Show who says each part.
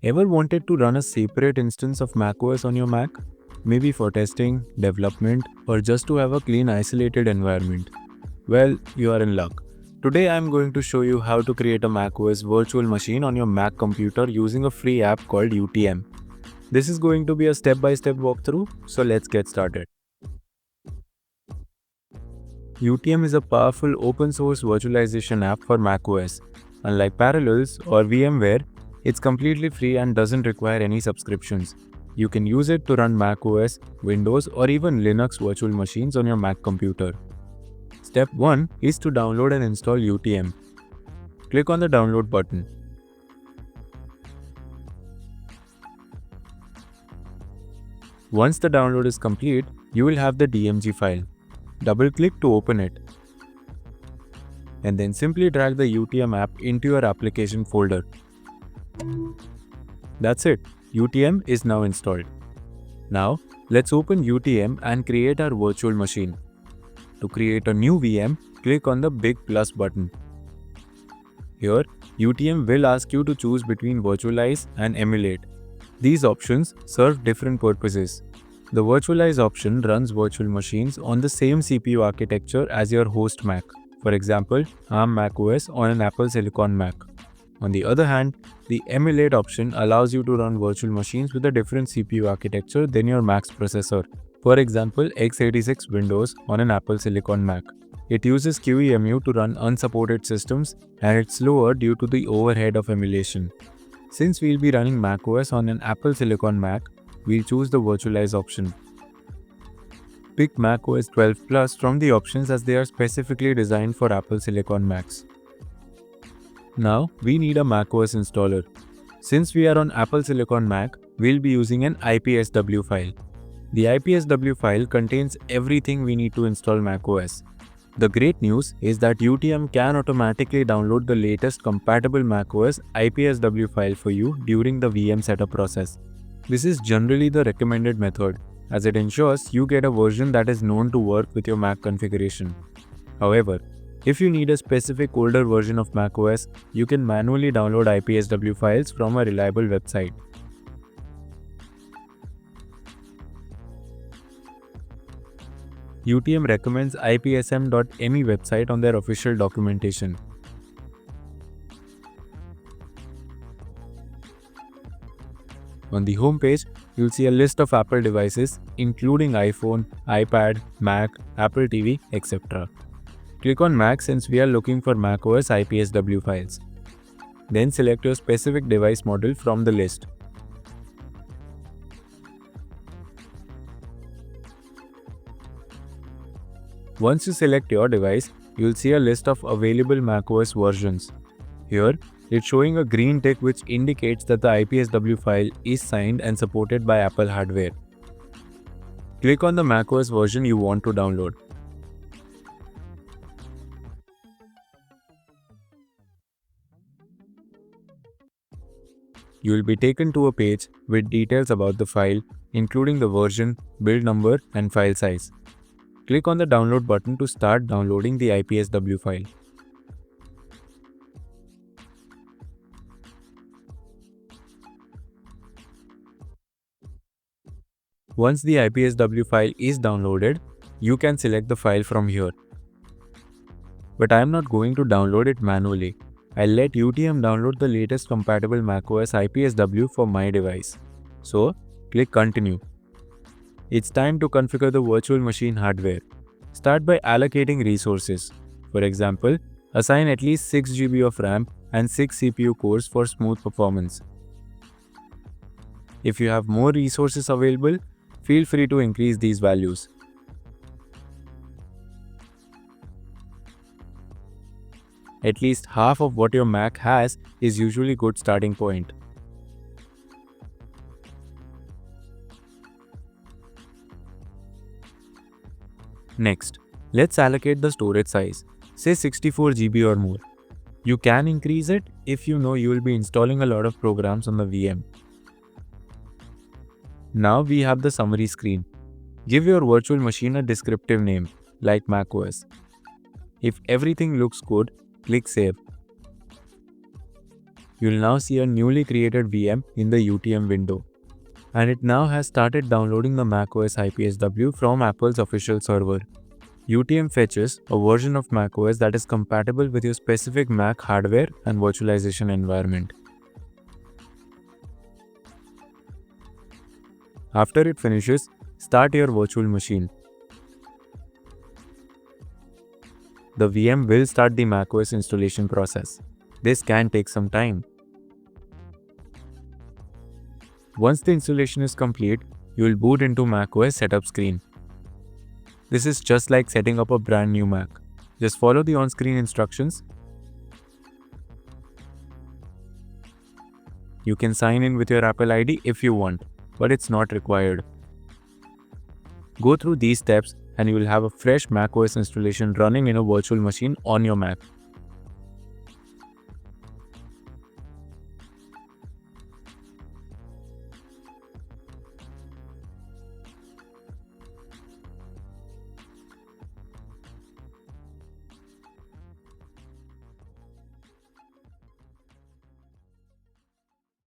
Speaker 1: Ever wanted to run a separate instance of macOS on your Mac? Maybe for testing, development, or just to have a clean isolated environment? Well, you are in luck. Today I am going to show you how to create a macOS virtual machine on your Mac computer using a free app called UTM. This is going to be a step-by-step walkthrough, so let's get started. UTM is a powerful open source virtualization app for macOS. Unlike Parallels or VMware, it's completely free and doesn't require any subscriptions. You can use it to run macOS, Windows, or even Linux virtual machines on your Mac computer. Step 1 is to download and install UTM. Click on the download button. Once the download is complete, you will have the DMG file. Double-click to open it. And then simply drag the UTM app into your application folder. That's it. UTM is now installed. Now, let's open UTM and create our virtual machine. To create a new VM, click on the big plus button. Here, UTM will ask you to choose between virtualize and emulate. These options serve different purposes. The virtualize option runs virtual machines on the same CPU architecture as your host Mac. For example, ARM macOS on an Apple Silicon Mac. On the other hand, the emulate option allows you to run virtual machines with a different CPU architecture than your Mac's processor. For example, x86 Windows on an Apple Silicon Mac. It uses QEMU to run unsupported systems and it's slower due to the overhead of emulation. Since we'll be running macOS on an Apple Silicon Mac, we'll choose the virtualize option. Pick macOS 12 Plus from the options as they are specifically designed for Apple Silicon Macs. Now, we need a macOS installer. Since we are on Apple Silicon Mac, we'll be using an IPSW file. The IPSW file contains everything we need to install macOS. The great news is that UTM can automatically download the latest compatible macOS IPSW file for you during the VM setup process. This is generally the recommended method, as it ensures you get a version that is known to work with your Mac configuration. However, if you need a specific older version of macOS, you can manually download IPSW files from a reliable website. UTM recommends ipsm.me website on their official documentation. On the home page, you'll see a list of Apple devices including iPhone, iPad, Mac, Apple TV, etc. Click on Mac since we are looking for macOS IPSW files. Then select your specific device model from the list. Once you select your device, you'll see a list of available macOS versions. Here, it's showing a green tick which indicates that the IPSW file is signed and supported by Apple hardware. Click on the macOS version you want to download. You will be taken to a page with details about the file, including the version, build number, and file size. Click on the download button to start downloading the IPSW file. Once the IPSW file is downloaded, you can select the file from here. But I am not going to download it manually. I'll let UTM download the latest compatible macOS IPSW for my device. So, click Continue. It's time to configure the virtual machine hardware. Start by allocating resources. For example, assign at least 6 GB of RAM and 6 CPU cores for smooth performance. If you have more resources available, feel free to increase these values. At least half of what your Mac has is usually a good starting point. Next, let's allocate the storage size, say 64 GB or more. You can increase it if you know you will be installing a lot of programs on the VM. Now we have the summary screen. Give your virtual machine a descriptive name, like macOS. If everything looks good, click Save. You'll now see a newly created VM in the UTM window. And it now has started downloading the macOS IPSW from Apple's official server. UTM fetches a version of macOS that is compatible with your specific Mac hardware and virtualization environment. After it finishes, start your virtual machine. The VM will start the macOS installation process. This can take some time. Once the installation is complete, you will boot into macOS setup screen. This is just like setting up a brand new Mac. Just follow the on-screen instructions. You can sign in with your Apple ID if you want, but it's not required. Go through these steps and you will have a fresh macOS installation running in a virtual machine on your Mac.